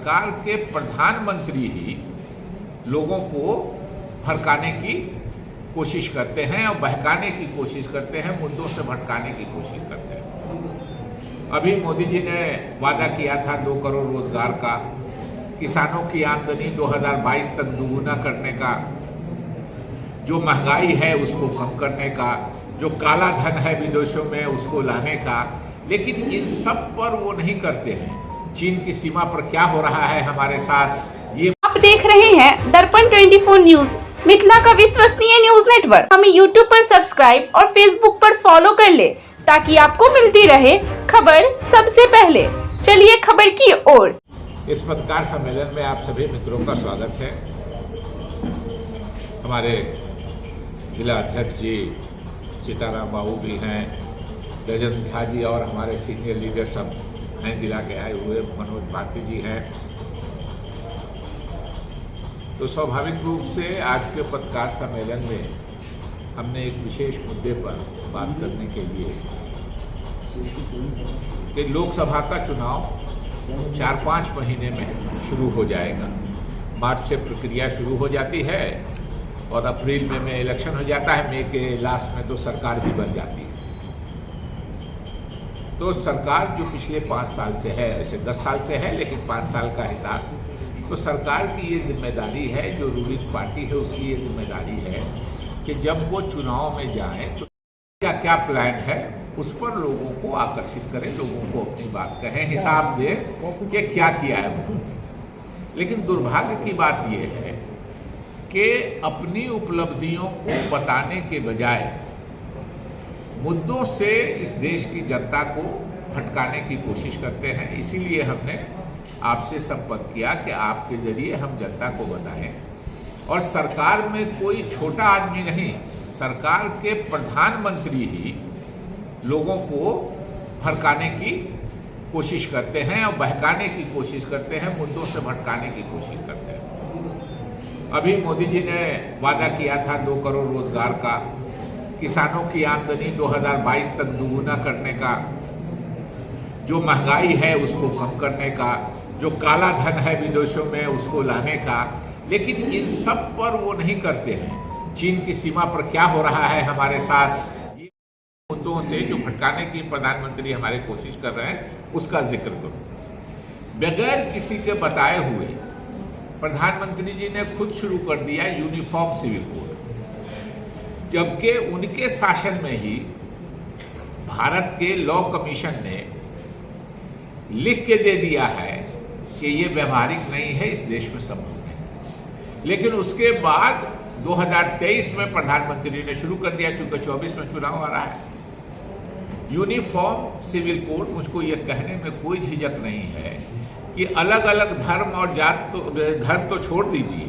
सरकार के प्रधानमंत्री ही लोगों को भड़काने की कोशिश करते हैं और बहकाने की कोशिश करते हैं, मुद्दों से भटकाने की कोशिश करते हैं। अभी मोदी जी ने वादा किया था 2 करोड़ रोजगार का, किसानों की आमदनी 2022 तक दुगुना करने का, जो महंगाई है उसको कम करने का, जो काला धन है विदेशों में उसको लाने का, लेकिन इन सब पर वो नहीं करते हैं। चीन की सीमा पर क्या हो रहा है हमारे साथ, ये आप देख रहे हैं दर्पण 24 न्यूज, मिथिला का विश्वसनीय न्यूज नेटवर्क। हमें यूट्यूब पर सब्सक्राइब और फेसबुक पर फॉलो कर ले ताकि आपको मिलती रहे खबर सबसे पहले। चलिए खबर की ओर। इस पत्रकार सम्मेलन में आप सभी मित्रों का स्वागत है। हमारे जिला अध्यक्ष जी सीताराम बाबू भी हैं, रजन झा जी और हमारे सीनियर लीडर सब हैं, जिला के आए हुए मनोज भारती जी हैं। तो स्वाभाविक रूप से आज के पत्रकार सम्मेलन में हमने एक विशेष मुद्दे पर बात करने के लिए कि लोकसभा का चुनाव 4-5 महीने में शुरू हो जाएगा। मार्च से प्रक्रिया शुरू हो जाती है और अप्रैल में इलेक्शन हो जाता है, मई के लास्ट में तो सरकार भी बन जाती है। तो सरकार जो पिछले 5 साल से है, ऐसे 10 साल से है लेकिन 5 साल का हिसाब, तो सरकार की ये जिम्मेदारी है, जो रूलिंग पार्टी है उसकी ये जिम्मेदारी है कि जब वो चुनाव में जाए तो क्या क्या प्लान है उस पर लोगों को आकर्षित करें, लोगों को अपनी बात कहें, हिसाब दें कि क्या किया है वो। लेकिन दुर्भाग्य की बात ये है कि अपनी उपलब्धियों को बताने के बजाय मुद्दों से इस देश की जनता को भटकाने की कोशिश करते हैं। इसीलिए हमने आपसे संपर्क किया कि आपके जरिए हम जनता को बताएं। और सरकार में कोई छोटा आदमी नहीं, सरकार के प्रधानमंत्री ही लोगों को भड़काने की कोशिश करते हैं और बहकाने की कोशिश करते हैं, मुद्दों से भटकाने की कोशिश करते हैं। अभी मोदी जी ने वादा किया था 2 करोड़ रोजगार का, किसानों की आमदनी 2022 तक दुगुना करने का, जो महंगाई है उसको कम करने का, जो काला धन है विदेशों में उसको लाने का, लेकिन इन सब पर वो नहीं करते हैं। चीन की सीमा पर क्या हो रहा है हमारे साथ, ये मुद्दों से जो भटकाने की प्रधानमंत्री हमारे कोशिश कर रहे हैं उसका जिक्र करूं। बगैर किसी के बताए हुए प्रधानमंत्री जी ने खुद शुरू कर दिया यूनिफॉर्म सिविल कोड, जबकि उनके शासन में ही भारत के लॉ कमीशन ने लिख के दे दिया है कि ये व्यवहारिक नहीं है, इस देश में संभव नहीं। लेकिन उसके बाद 2023 में प्रधानमंत्री ने शुरू कर दिया, चूंकि 24 में चुनाव आ रहा है। यूनिफॉर्म सिविल कोड, मुझको ये कहने में कोई झिझक नहीं है कि अलग अलग धर्म और जात तो धर्म तो छोड़ दीजिए,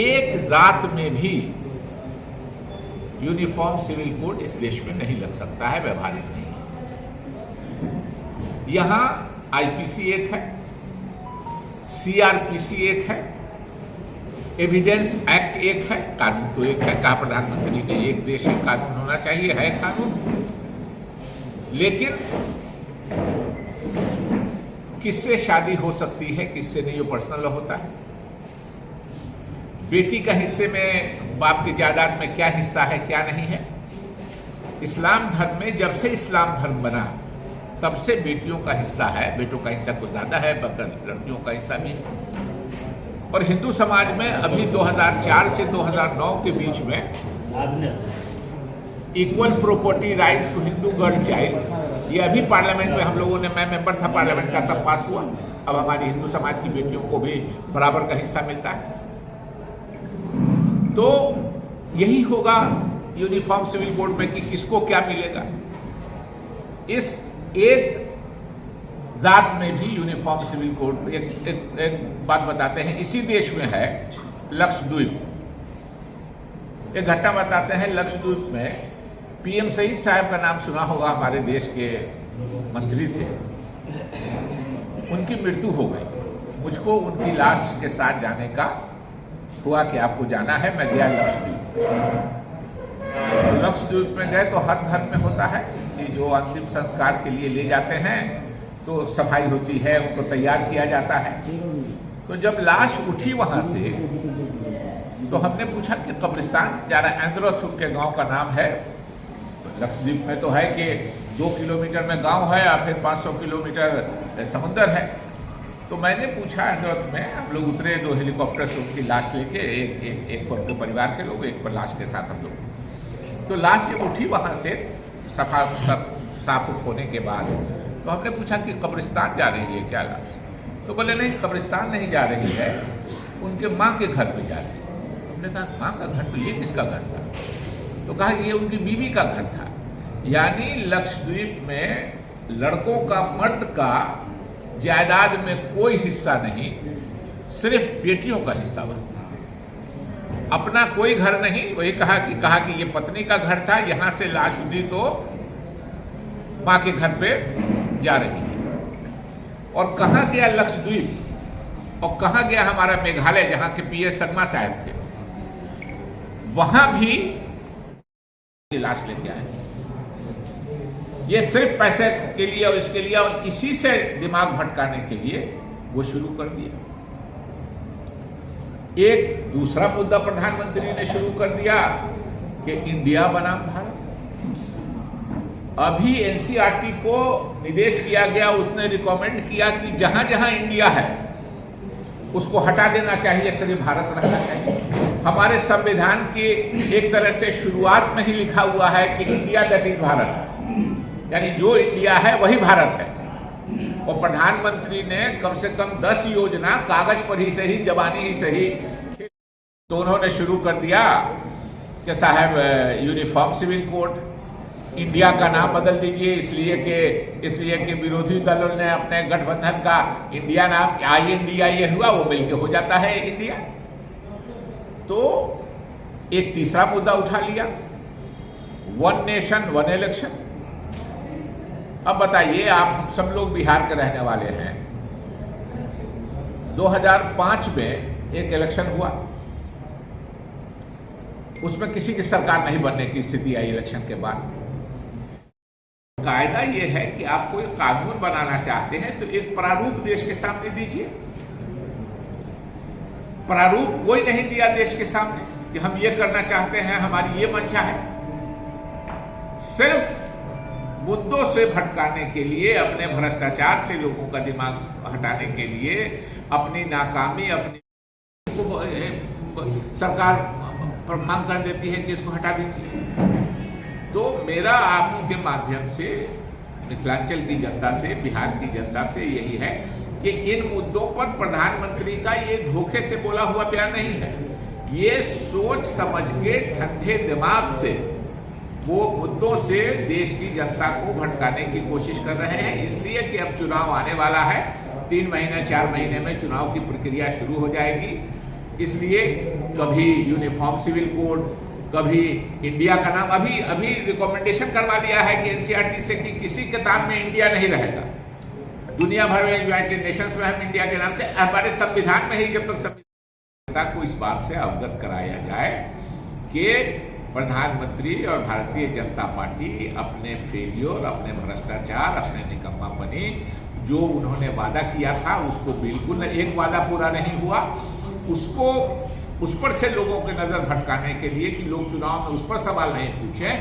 एक जात में भी यूनिफॉर्म सिविल कोड इस देश में नहीं लग सकता है, व्यवहारिक नहीं है। यहाँ आईपीसी एक है, सीआरपीसी एक है, एविडेंस एक्ट एक है, कानून तो एक है। कहा प्रधानमंत्री ने एक देश एक कानून होना चाहिए, है कानून, लेकिन किससे शादी हो सकती है किससे नहीं, वो पर्सनल होता है। बेटी का हिस्से में, बाप की जायदाद में क्या हिस्सा है क्या नहीं है। इस्लाम धर्म में जब से इस्लाम धर्म बना तब से बेटियों का हिस्सा है, बेटों का हिस्सा कुछ ज्यादा है, बल्कि लड़कियों का हिस्सा भी है। और हिंदू समाज में अभी 2004 से 2009 के बीच में equal property right to Hindu girl child, ये अभी पार्लियामेंट में हम लोगों ने, मैं मेंबर था पार्लियामेंट का, तब पास हुआ। अब हमारी हिंदू समाज की बेटियों को भी बराबर का हिस्सा मिलता है। तो यही होगा यूनिफॉर्म सिविल कोड में कि किसको क्या मिलेगा। इस एक जात में भी यूनिफॉर्म सिविल कोड, एक बात बताते हैं, इसी देश में है लक्षद्वीप। एक घटना बताते हैं, लक्षद्वीप में पीएम सईद साहब का नाम सुना होगा, हमारे देश के मंत्री थे, उनकी मृत्यु हो गई। मुझको उनकी लाश के साथ जाने का हुआ कि आपको जाना है, मैं गया लक्षद्वीप। लक्षद्वीप में गए तो हर धर्म में होता है कि जो अंतिम संस्कार के लिए ले जाते हैं तो सफाई होती है, उनको तैयार किया जाता है। तो जब लाश उठी वहाँ से तो हमने पूछा कि कब्रिस्तान जा रहा है, एंद्रोथ के गांव का नाम है। लक्षद्वीप में तो है कि 2 किलोमीटर में गांव है और फिर 500 किलोमीटर समुंदर है। तो मैंने पूछा एंद्रोथ में, हम लोग उतरे 2 हेलीकॉप्टर से उनकी लाश लेके, एक पर उनके परिवार के लोग, एक पर लाश के साथ हम लोग। तो लाश जब उठी वहाँ से साफ होने के बाद तो हमने पूछा कि कब्रिस्तान जा रही है क्या लाश? तो बोले नहीं, कब्रिस्तान नहीं जा रही है, उनके माँ के घर पे जा रही है। हमने कहा माँ का घर, तो ये किसका घर था? तो कहा ये उनकी बीवी का घर था। यानी लक्षद्वीप में लड़कों का, मर्द का जायदाद में कोई हिस्सा नहीं, सिर्फ बेटियों का हिस्सा बनता, अपना कोई घर नहीं। वही कहा कि ये पत्नी का घर था, यहाँ से लाश उठी तो माँ के घर पे जा रही है। और कहाँ गया लक्षद्वीप और कहाँ गया हमारा मेघालय, जहाँ के पीएस संगमा साहब थे, वहां भी लाश लेके आए। ये सिर्फ पैसे के लिए और इसके लिए और इसी से दिमाग भटकाने के लिए वो शुरू कर दिया। एक दूसरा मुद्दा प्रधानमंत्री ने शुरू कर दिया कि इंडिया बनाम भारत। अभी एनसीईआरटी को निर्देश दिया गया, उसने रिकमेंड किया कि जहां जहां इंडिया है उसको हटा देना चाहिए, सिर्फ भारत रहना चाहिए। हमारे संविधान की एक तरह से शुरुआत में ही लिखा हुआ है कि इंडिया दैट इज भारत, यानी जो इंडिया है वही भारत है। और प्रधानमंत्री ने कम से कम 10 योजना कागज पर ही सही, जबानी ही सही, तो उन्होंने शुरू कर दिया कि साहब यूनिफॉर्म सिविल कोड, इंडिया का नाम बदल दीजिए, इसलिए कि विरोधी दलों ने अपने गठबंधन का इंडिया नाम INDIA हुआ, वो मिलके हो जाता है एक इंडिया। तो एक तीसरा मुद्दा उठा लिया, 1 नेशन 1 इलेक्शन। अब बताइए, आप हम सब लोग बिहार के रहने वाले हैं। 2005 में एक इलेक्शन हुआ, उसमें किसी की सरकार नहीं बनने की स्थिति आई इलेक्शन के बाद। कायदा ये है कि आप कोई कानून बनाना चाहते हैं तो एक प्रारूप देश के सामने दीजिए। प्रारूप कोई नहीं दिया देश के सामने कि हम ये करना चाहते हैं, हमारी ये मंशा है। सिर्फ मुद्दों से भटकाने के लिए, अपने भ्रष्टाचार से लोगों का दिमाग हटाने के लिए, अपनी नाकामी, अपनी सरकार पर मांग कर देती है कि इसको हटा दीजिए। तो मेरा आपके माध्यम से मिथिलांचल की जनता से, बिहार की जनता से यही है कि इन मुद्दों पर प्रधानमंत्री का ये धोखे से बोला हुआ बयान नहीं है। ये सोच समझ के ठंडे दिमाग से वो मुद्दों से देश की जनता को भटकाने की कोशिश कर रहे हैं। इसलिए कि अब चुनाव आने वाला है, 3 महीने 4 महीने में चुनाव की प्रक्रिया शुरू हो जाएगी। इसलिए कभी यूनिफॉर्म सिविल कोड, कभी इंडिया का नाम, अभी रिकमेंडेशन करवा दिया है कि एनसीईआरटी से कि किसी किताब में इंडिया नहीं रहेगा। दुनिया भर में यूनाइटेड नेशंस में हम इंडिया के नाम से, हमारे संविधान में ही जब तक संविधान को इस बात से अवगत कराया जाए कि प्रधानमंत्री और भारतीय जनता पार्टी अपने फेलियर, अपने भ्रष्टाचार, अपने निकम्मापनी, जो उन्होंने वादा किया था उसको बिल्कुल एक वादा पूरा नहीं हुआ, उसको उस पर से लोगों के नजर भटकाने के लिए कि लोग चुनाव में उस पर सवाल नहीं पूछें,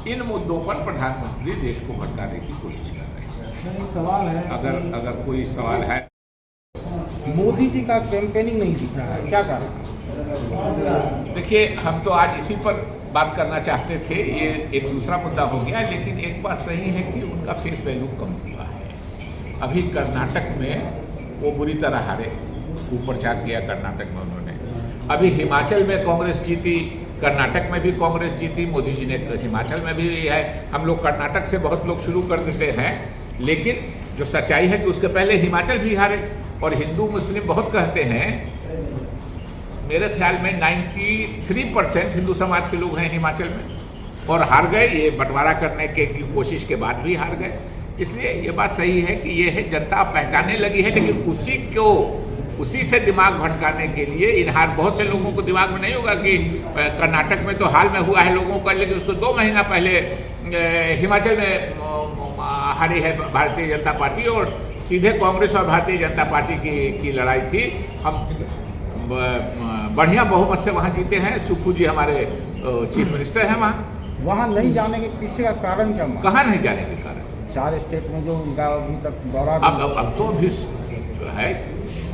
इन मुद्दों पर प्रधानमंत्री देश को भटकाने की कोशिश कर रहे हैं। सवाल है, अगर कोई सवाल है, मोदी जी का कैंपेनिंग नहीं दिख रहा है, क्या कारण? देखिए, हम तो आज इसी पर बात करना चाहते थे, ये एक दूसरा मुद्दा हो गया। लेकिन एक बात सही है कि उनका फेस वैल्यू कम हुआ है। अभी कर्नाटक में वो बुरी तरह हारे, कुप्रचार किया कर्नाटक में उन्होंने। अभी हिमाचल में कांग्रेस जीती, कर्नाटक में भी कांग्रेस जीती, मोदी जी ने हिमाचल में भी है। हम लोग कर्नाटक से बहुत लोग शुरू कर देते हैं, लेकिन जो सच्चाई है कि उसके पहले हिमाचल भी हारे। और हिंदू मुस्लिम बहुत कहते हैं, मेरे ख्याल में 93% हिंदू समाज के लोग हैं हिमाचल में, और हार गए। ये बंटवारा करने की कोशिश के बाद भी हार गए। इसलिए ये बात सही है कि ये है, जनता पहचानने लगी है, लेकिन उसी से दिमाग भटकाने के लिए इन हार, बहुत से लोगों को दिमाग में नहीं होगा कि कर्नाटक में तो हाल में हुआ है लोगों का, लेकिन उसको 2 महीना पहले हिमाचल में हारी है भारतीय जनता पार्टी, और सीधे कांग्रेस और भारतीय जनता पार्टी की लड़ाई थी। हम बढ़िया बहुमत से वहाँ जीते हैं। सुक्खू जी हमारे चीफ मिनिस्टर हैं वहाँ नहीं जाने के पीछे का कारण क्या? कहाँ नहीं जाने के कारण? 4 स्टेट में जो उनका अभी तक दौरा अब तो अभी जो है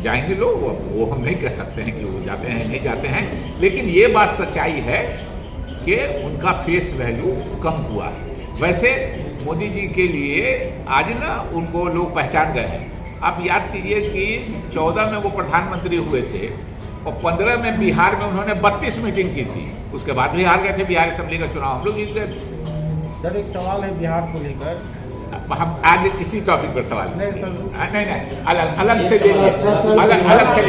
जाएंगे लोग, वो हम नहीं कह सकते हैं कि वो जाते हैं नहीं जाते हैं, लेकिन ये बात सच्चाई है कि उनका फेस वैल्यू कम हुआ है। वैसे मोदी जी के लिए आज ना उनको लोग पहचान गए हैं। आप याद कीजिए कि 14 में वो प्रधानमंत्री हुए थे और 15 में बिहार में उन्होंने 32 मीटिंग की थी, उसके बाद भी हार गए थे बिहार असेंबली का चुनाव, हम लोग जीत गए थे। सर एक सवाल है बिहार को लेकर, हम आज इसी टॉपिक पर सवाल नहीं अलग से ले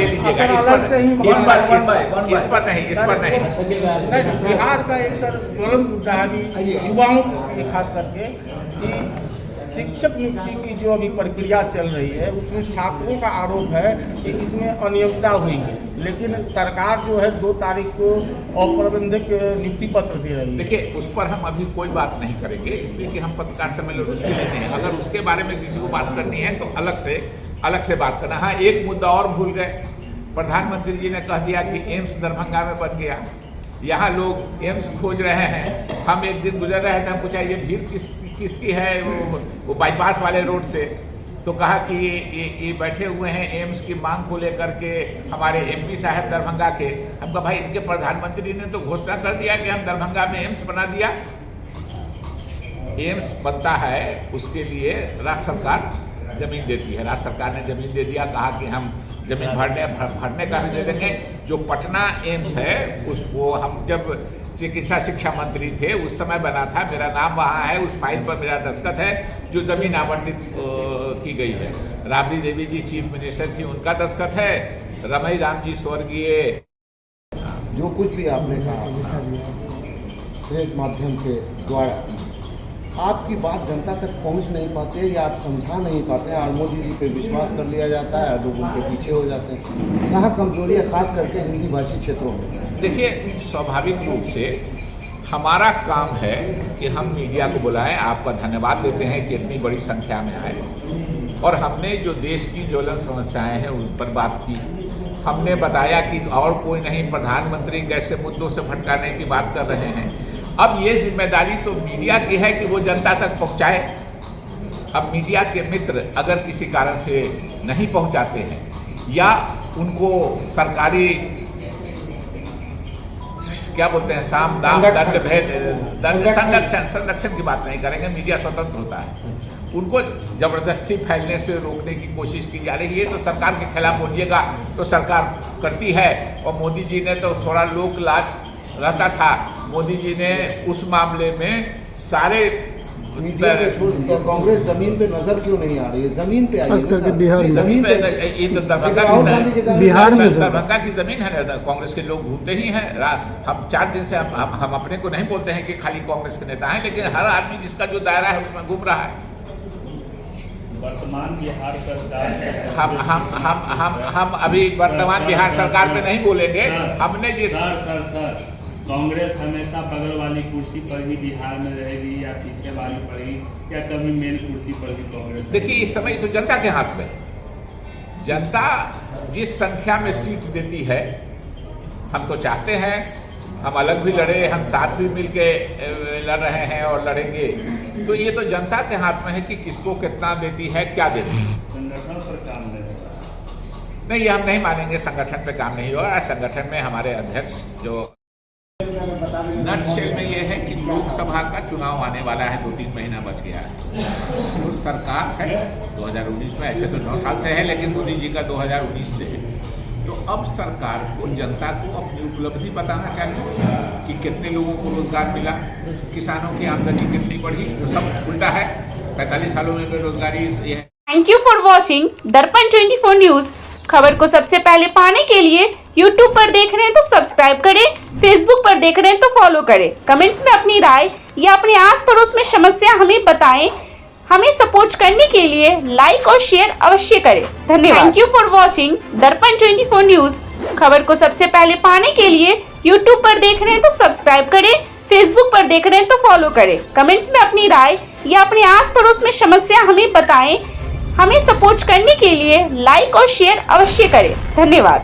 लीजिएगा, इस पर नहीं। बिहार का एक सर ज्वलंत मुद्दा है अभी युवाओं के खास करके कि शिक्षक नियुक्ति की जो अभी प्रक्रिया चल रही है उसमें छात्रों का आरोप है कि इसमें अनियमितता हुई है, लेकिन सरकार जो है 2 तारीख को औपबंधिक नियुक्ति पत्र दे रही है। देखिए उस पर हम अभी कोई बात नहीं करेंगे, इसलिए कि हम पत्रकार सम्मेलन उसके लेते हैं। अगर उसके बारे में किसी को बात करनी है तो अलग से बात करना। हाँ, एक मुद्दा और भूल गए, प्रधानमंत्री जी ने कह दिया कि एम्स दरभंगा में बन गया, यहाँ लोग एम्स खोज रहे हैं। हम एक दिन गुजर रहे थे, हम पूछा ये भीड़ किसकी है वो बाईपास वाले रोड से, तो कहा कि ये बैठे हुए हैं एम्स की मांग को लेकर के हमारे एमपी साहब दरभंगा के। हम कहा भाई इनके प्रधानमंत्री ने तो घोषणा कर दिया कि हम दरभंगा में एम्स बना दिया। एम्स बनता है उसके लिए राज्य सरकार जमीन देती है, राज्य सरकार ने जमीन दे दिया, कहा कि हम जमीन भरने का भी दे देंगे। जो पटना एम्स है उसको हम जब चिकित्सा शिक्षा मंत्री थे उस समय बना था, मेरा नाम वहाँ है, उस फाइल पर मेरा दस्तखत है जो ज़मीन आवंटित की गई है। राबड़ी देवी जी चीफ मिनिस्टर थी, उनका दस्तखत है, रमई राम जी स्वर्गीय। जो कुछ भी आपने कहा प्रेस माध्यम के द्वारा, आपकी बात जनता तक पहुंच नहीं पाते या आप समझा नहीं पाते और मोदी जी पे विश्वास कर लिया जाता है और लोग उनके पीछे हो जाते हैं। कहाँ कमजोरी है खास करके हिंदी भाषी क्षेत्रों में? देखिए स्वाभाविक रूप से हमारा काम है कि हम मीडिया को बुलाएं, आपका धन्यवाद देते हैं कि इतनी बड़ी संख्या में आए और हमने जो देश की ज्वलन समस्याएं हैं उन पर बात की। हमने बताया कि और कोई नहीं, प्रधानमंत्री कैसे मुद्दों से भटकाने की बात कर रहे हैं। अब ये जिम्मेदारी तो मीडिया की है कि वो जनता तक पहुंचाए। अब मीडिया के मित्र अगर किसी कारण से नहीं पहुंचाते हैं या उनको सरकारी क्या बोलते हैं साम दाम दंड भेद दंड संरक्षण की बात नहीं करेंगे, मीडिया स्वतंत्र होता है, उनको जबरदस्ती फैलने से रोकने की कोशिश की जा रही है। तो सरकार के खिलाफ बोलिएगा तो सरकार करती है। और मोदी जी ने तो थोड़ा लोक लाज रहता था, मोदी जी ने उस मामले में सारे मीडिया के छोड़ कांग्रेस जमीन पे नजर क्यों नहीं आ रही है? जमीन पे आई है, बिहार में जमीन पे, ये तो बिहार में दरभंगा की जमीन है ना, कांग्रेस के लोग घूमते ही हैं। हम 4 दिन से हम अपने को नहीं बोलते हैं कि खाली कांग्रेस के नेता हैं, लेकिन हर आदमी जिसका जो दायरा है उसमें घूम रहा है। वर्तमान बिहार सरकार हम अभी वर्तमान बिहार सरकार पे नहीं बोलेंगे। हमने जिस कांग्रेस हमेशा बगल वाली कुर्सी पर ही बिहार में रहेगी या पीछे वाली पर ही, या कभी मेन कुर्सी पर भी कांग्रेस? देखिए इस समय तो जनता के हाथ में है। जनता जिस संख्या में सीट देती है, हम तो चाहते हैं हम अलग भी लड़े, हम साथ भी मिलके लड़ रहे हैं और लड़ेंगे, तो ये तो जनता के हाथ में है कि किसको कितना देती है, क्या देती है। संगठन पर काम नहीं, ये हम नहीं मानेंगे, संगठन पे काम नहीं होगा। संगठन में हमारे अध्यक्ष जो नटशेल में ये है कि लोकसभा का चुनाव आने वाला है, 2-3 महीना बच गया है। तो सरकार है 2019 में, ऐसे तो 9 साल से है, लेकिन मोदी जी का 2019 से है। तो अब सरकार को जनता को अपनी उपलब्धि बताना चाहिए कि कितने लोगों को रोजगार मिला, किसानों की आमदनी कितनी बढ़ी। तो सब उल्टा है, 45 सालों में बेरोजगारी है। थैंक यू फॉर वॉचिंग दर्पण 24 न्यूज। खबर को सबसे पहले पाने के लिए YouTube पर देख रहे हैं तो सब्सक्राइब करें, Facebook पर देख रहे हैं तो फॉलो करें। कमेंट्स में अपनी राय या अपने आस पड़ोस में समस्या हमें बताएं। हमें सपोर्ट करने के लिए लाइक और शेयर अवश्य करें। धन्यवाद। थैंक यू फॉर वॉचिंग दर्पण 24 न्यूज। खबर को सबसे पहले पाने के लिए YouTube पर देख रहे हैं तो सब्सक्राइब करें, Facebook पर देख रहे हैं तो फॉलो करें। कमेंट्स में अपनी राय या अपने आस पड़ोस में समस्या हमें बताएं। हमें सपोर्ट करने के लिए लाइक और शेयर अवश्य करें। धन्यवाद।